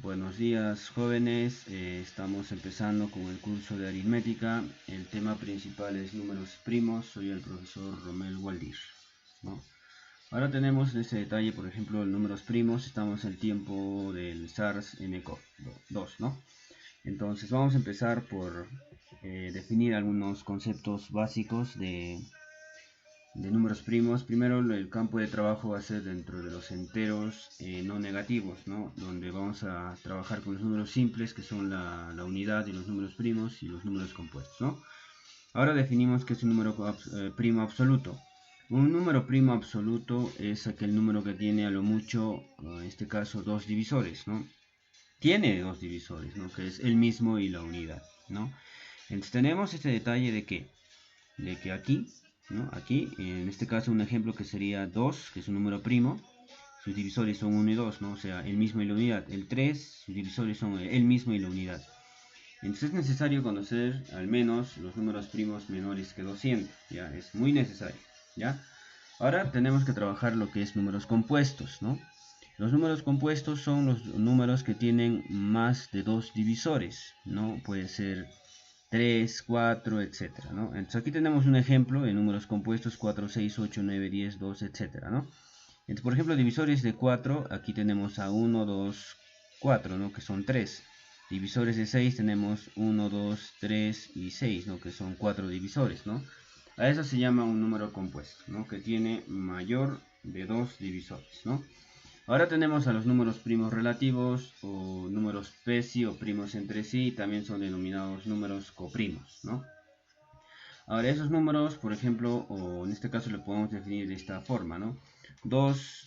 Buenos días, jóvenes. Estamos empezando con el curso de aritmética. El tema principal es números primos. Soy el profesor Romel Waldir, ¿no? Ahora tenemos en este detalle, por ejemplo, números primos. Estamos en el tiempo del SARS-CoV-2, ¿no? Entonces vamos a empezar por definir algunos conceptos básicos de números primos. Primero, el campo de trabajo va a ser dentro de los enteros no negativos, ¿no? Donde vamos a trabajar con los números simples, que son la unidad, y los números primos y los números compuestos, ¿no? Ahora definimos qué es un número primo absoluto. Un número primo absoluto es aquel número que tiene a lo mucho, en este caso, dos divisores, ¿no? Tiene dos divisores, ¿no? Que es el mismo y la unidad, ¿no? Entonces tenemos este detalle de que aquí, ¿no? Aquí, en este caso, un ejemplo que sería 2, que es un número primo. Sus divisores son 1 y 2, ¿no? O sea, el mismo y la unidad. El 3, sus divisores son el mismo y la unidad. Entonces es necesario conocer al menos los números primos menores que 200, ¿ya? Es muy necesario, ¿ya? Ahora tenemos que trabajar lo que es números compuestos, ¿no? Los números compuestos son los números que tienen más de dos divisores, ¿no? Puede ser 3, 4, etcétera, ¿no? Entonces aquí tenemos un ejemplo de números compuestos: 4, 6, 8, 9, 10, 2, etcétera, ¿no? Entonces, por ejemplo, divisores de 4, aquí tenemos a 1, 2, 4, ¿no? Que son 3. Divisores de 6 tenemos 1, 2, 3 y 6, ¿no? Que son 4 divisores, ¿no? A eso se llama un número compuesto, ¿no? Que tiene mayor de 2 divisores, ¿no? Ahora tenemos a los números primos relativos, o números specie o primos entre sí. También son denominados números coprimos, ¿no? Ahora esos números, por ejemplo, o en este caso lo podemos definir de esta forma, ¿no? Dos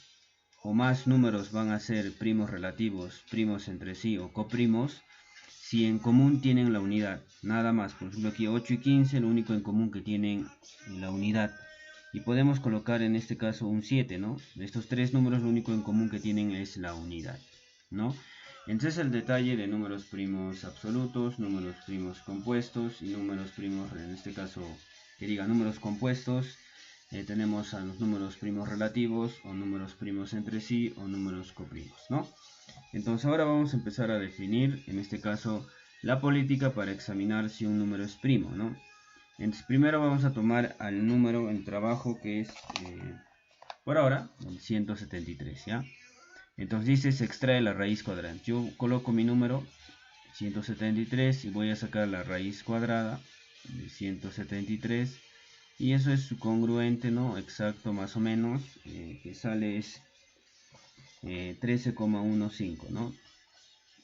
o más números van a ser primos relativos, primos entre sí o coprimos, si en común tienen la unidad, nada más. Por ejemplo, aquí 8 y 15, lo único en común que tienen la unidad. Y podemos colocar en este caso un 7, ¿no? Estos tres números lo único en común que tienen es la unidad, ¿no? Entonces el detalle de números primos absolutos, números primos compuestos y números primos, en este caso que diga números compuestos, tenemos a los números primos relativos, o números primos entre sí, o números coprimos, ¿no? Entonces ahora vamos a empezar a definir, en este caso, la política para examinar si un número es primo, ¿no? Entonces primero vamos a tomar al número en trabajo, que es, por ahora, el 173, ¿ya? Entonces dice, se extrae la raíz cuadrada. Yo coloco mi número 173 y voy a sacar la raíz cuadrada de 173, y eso es su congruente, ¿no? Exacto, más o menos, que sale es 13,15, ¿no?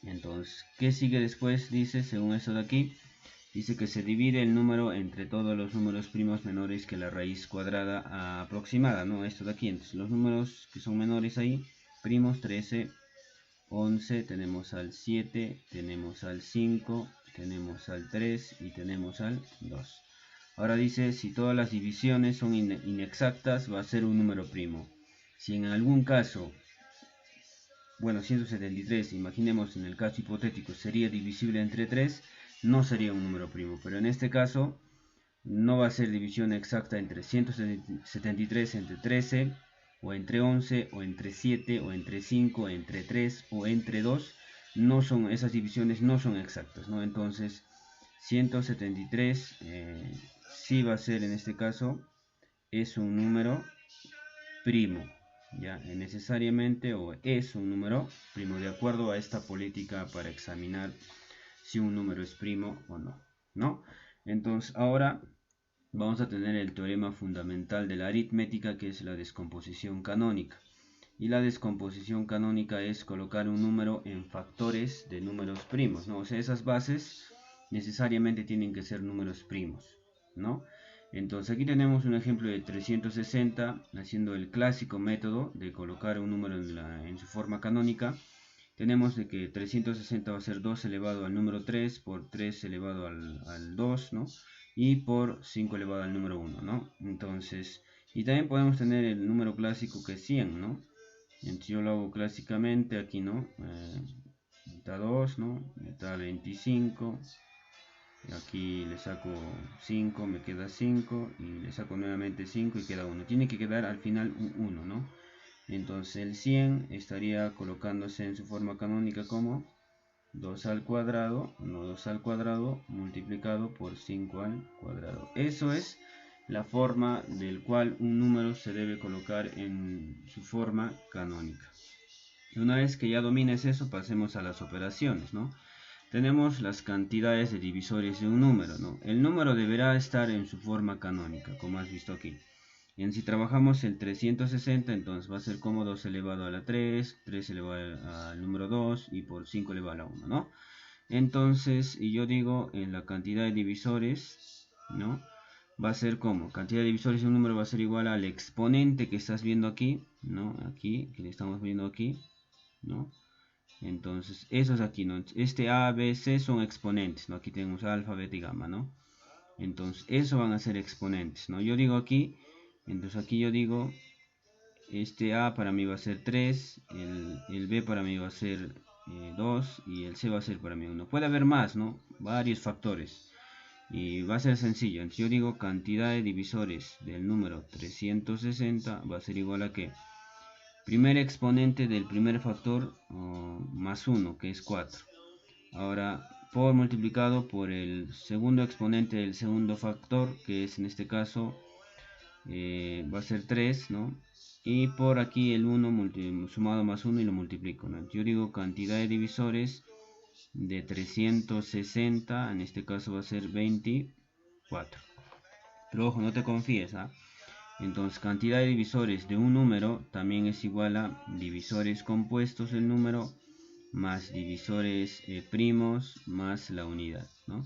Entonces, ¿qué sigue después? Dice, según eso de aquí, dice que se divide el número entre todos los números primos menores que la raíz cuadrada aproximada, ¿no? Esto de aquí. Entonces, los números que son menores ahí, primos: 13, 11, tenemos al 7, tenemos al 5, tenemos al 3 y tenemos al 2. Ahora dice, si todas las divisiones son inexactas, va a ser un número primo. Si en algún caso, bueno, 173, imaginemos en el caso hipotético, sería divisible entre 3, no sería un número primo. Pero en este caso no va a ser división exacta entre 173 entre 13, o entre 11, o entre 7, o entre 5, o entre 3, o entre 2. No son, esas divisiones no son exactas, ¿no? Entonces 173 sí va a ser, en este caso, es un número primo, ya, necesariamente, o es un número primo, de acuerdo a esta política para examinar si un número es primo o no, ¿no? Entonces ahora vamos a tener el teorema fundamental de la aritmética, que es la descomposición canónica. Y la descomposición canónica es colocar un número en factores de números primos, ¿no? O sea, esas bases necesariamente tienen que ser números primos, ¿no? Entonces aquí tenemos un ejemplo de 360, haciendo el clásico método de colocar un número en su forma canónica. Tenemos de que 360 va a ser 2 elevado al número 3 por 3 elevado al 2, ¿no? Y por 5 elevado al número 1, ¿no? Entonces, y también podemos tener el número clásico, que es 100, ¿no? Entonces yo lo hago clásicamente aquí, ¿no? Mitad 2, ¿no? Mitad 25. Aquí le saco 5, me queda 5, y le saco nuevamente 5 y queda 1. Tiene que quedar al final un 1, ¿no? Entonces el 100 estaría colocándose en su forma canónica como 2 al cuadrado, no 2 al cuadrado, multiplicado por 5 al cuadrado. Eso es la forma del cual un número se debe colocar en su forma canónica. Y una vez que ya domines eso, pasemos a las operaciones, ¿no? Tenemos las cantidades de divisores de un número, ¿no? El número deberá estar en su forma canónica, como has visto aquí. Y si trabajamos el 360, entonces va a ser como 2 elevado a la 3, 3 elevado al número 2 y por 5 elevado a la 1, ¿no? Entonces, y yo digo en la cantidad de divisores, ¿no? Va a ser como, cantidad de divisores de un número va a ser igual al exponente que estás viendo aquí, ¿no? Aquí, que le estamos viendo aquí, ¿no? Entonces, esos aquí, ¿no? Este A, B, C son exponentes, ¿no? Aquí tenemos alfa, beta y gamma, ¿no? Entonces, eso van a ser exponentes, ¿no? Yo digo aquí, entonces aquí yo digo, este A para mí va a ser 3, el B para mí va a ser 2 y el C va a ser para mí 1. Puede haber más, ¿no? Varios factores. Y va a ser sencillo. Entonces yo digo cantidad de divisores del número 360 va a ser igual a que primer exponente del primer factor más 1, que es 4. Ahora, por multiplicado por el segundo exponente del segundo factor, que es en este caso va a ser 3, ¿no? Y por aquí el 1 sumado más 1 y lo multiplico, ¿no? Yo digo cantidad de divisores de 360, en este caso va a ser 24. Pero ojo, no te confíes, ¿ah? Entonces, cantidad de divisores de un número también es igual a divisores compuestos del número más divisores primos más la unidad, ¿no?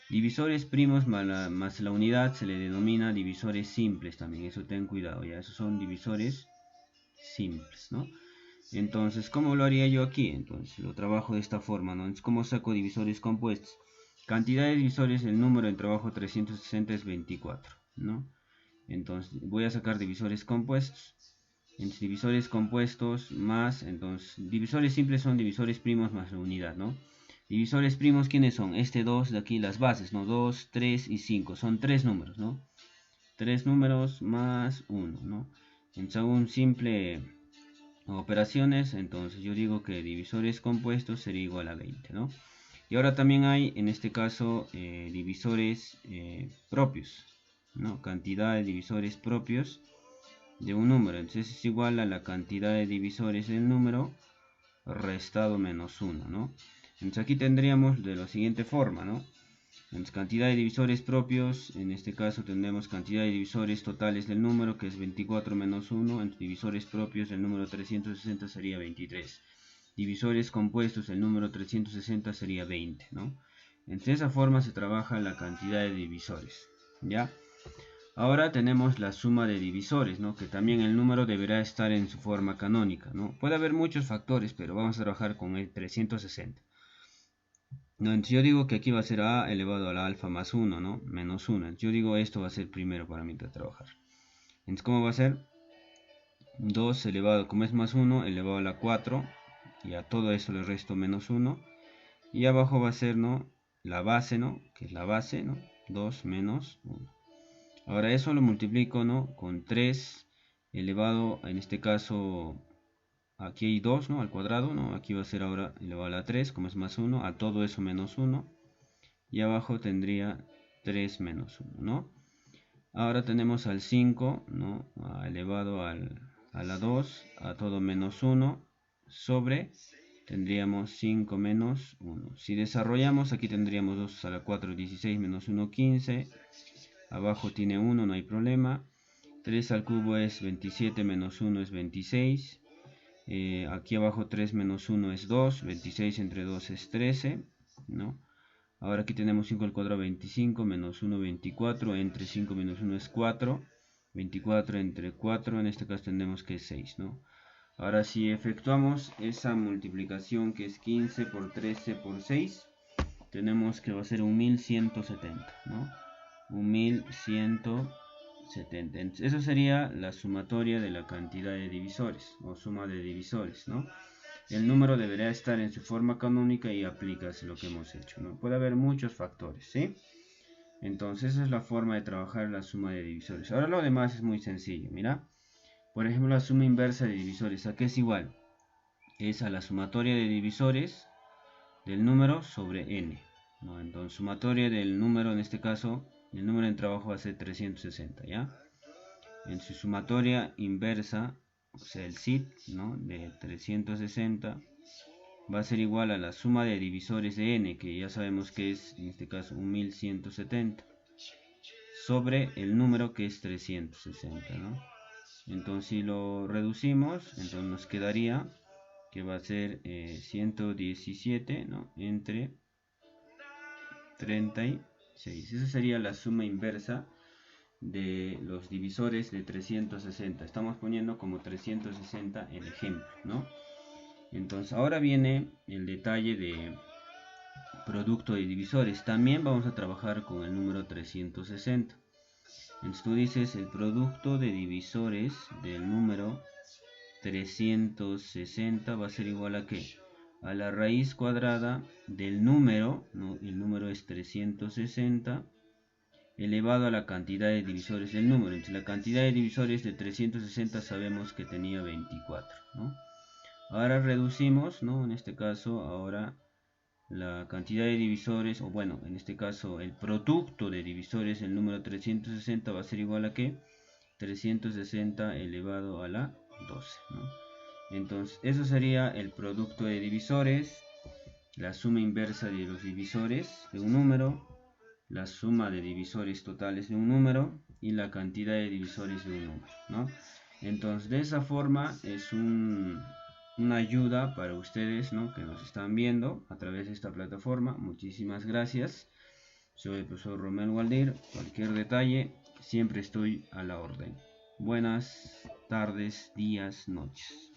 Divisores primos más la unidad se le denomina divisores simples también, eso ten cuidado, ya, esos son divisores simples, ¿no? Entonces, ¿cómo lo haría yo aquí? Entonces, lo trabajo de esta forma, ¿no? Entonces, ¿cómo saco divisores compuestos? Cantidad de divisores, el número en trabajo 360 es 24, ¿no? Entonces, voy a sacar divisores compuestos. Entonces, divisores compuestos más, entonces, divisores simples son divisores primos más la unidad, ¿no? Divisores primos, ¿quiénes son? Este 2 de aquí, las bases, ¿no? 2, 3 y 5, son 3 números, ¿no? 3 números más 1, ¿no? Entonces hago un simple operaciones, entonces yo digo que divisores compuestos sería igual a 20, ¿no? Y ahora también hay, en este caso, divisores propios, ¿no? Cantidad de divisores propios de un número, entonces es igual a la cantidad de divisores del número restado menos 1, ¿no? Entonces aquí tendríamos de la siguiente forma, ¿no? Entonces, cantidad de divisores propios, en este caso tendremos cantidad de divisores totales del número, que es 24 menos 1, entre divisores propios del número 360 sería 23. Divisores compuestos, el número 360 sería 20, ¿no? Entonces, de esa forma se trabaja la cantidad de divisores, ¿ya? Ahora tenemos la suma de divisores, ¿no? Que también el número deberá estar en su forma canónica, ¿no? Puede haber muchos factores, pero vamos a trabajar con el 360. No, entonces yo digo que aquí va a ser a elevado a la alfa más 1, ¿no? Menos 1. Entonces yo digo esto va a ser primero para mí de trabajar. Entonces, ¿cómo va a ser? 2 elevado, como es más 1, elevado a la 4. Y a todo eso le resto menos 1. Y abajo va a ser, ¿no? La base, ¿no? Que es la base, ¿no? 2 menos 1. Ahora eso lo multiplico, ¿no? Con 3 elevado, en este caso, aquí hay 2, ¿no? Al cuadrado, ¿no? Aquí va a ser ahora elevado a la 3, como es más 1. A todo eso menos 1. Y abajo tendría 3 menos 1, ¿no? Ahora tenemos al 5, ¿no? Elevado a la 2, a todo menos 1, sobre, tendríamos 5 menos 1. Si desarrollamos, aquí tendríamos 2 a la 4, 16 menos 1, 15. Abajo tiene 1, no hay problema. 3 al cubo es 27 menos 1 es 26. Aquí abajo 3 menos 1 es 2. 26 entre 2 es 13, ¿no? Ahora aquí tenemos 5 al cuadrado 25, menos 1 24, entre 5 menos 1 es 4, 24 entre 4, en este caso tendremos que es 6, ¿no? Ahora si efectuamos esa multiplicación que es 15 por 13 por 6, tenemos que va a ser un 1170, ¿no? Un 1170. Entonces, eso sería la sumatoria de la cantidad de divisores, o suma de divisores, ¿no? El número deberá estar en su forma canónica y aplicas lo que hemos hecho, ¿no? Puede haber muchos factores, ¿sí? Entonces esa es la forma de trabajar la suma de divisores. Ahora lo demás es muy sencillo, mira. Por ejemplo, la suma inversa de divisores, ¿a qué es igual? Es a la sumatoria de divisores del número sobre n, ¿no? Entonces sumatoria del número, en este caso, el número en trabajo va a ser 360, ¿ya? En su sumatoria inversa, o sea el SID, ¿no?, de 360 va a ser igual a la suma de divisores de n, que ya sabemos que es, en este caso, 1170, sobre el número que es 360, ¿no? Entonces si lo reducimos, entonces nos quedaría que va a ser 117, ¿no?, entre 36. Esa sería la suma inversa de los divisores de 360. Estamos poniendo como 360 el ejemplo, ¿no? Entonces ahora viene el detalle de producto de divisores. También vamos a trabajar con el número 360. Entonces tú dices el producto de divisores del número 360 va a ser igual a ¿qué? A la raíz cuadrada del número, ¿no? El número es 360 elevado a la cantidad de divisores del número. Entre la cantidad de divisores de 360 sabemos que tenía 24, ¿no? Ahora reducimos, ¿no? En este caso, ahora la cantidad de divisores, o bueno, en este caso el producto de divisores del número 360 va a ser igual a ¿qué? 360 elevado a la 12, ¿no? Entonces, eso sería el producto de divisores, la suma inversa de los divisores de un número, la suma de divisores totales de un número y la cantidad de divisores de un número, ¿no? Entonces, de esa forma es una ayuda para ustedes, ¿no?, que nos están viendo a través de esta plataforma. Muchísimas gracias. Soy el profesor Romel Waldir. Cualquier detalle, siempre estoy a la orden. Buenas tardes, días, noches.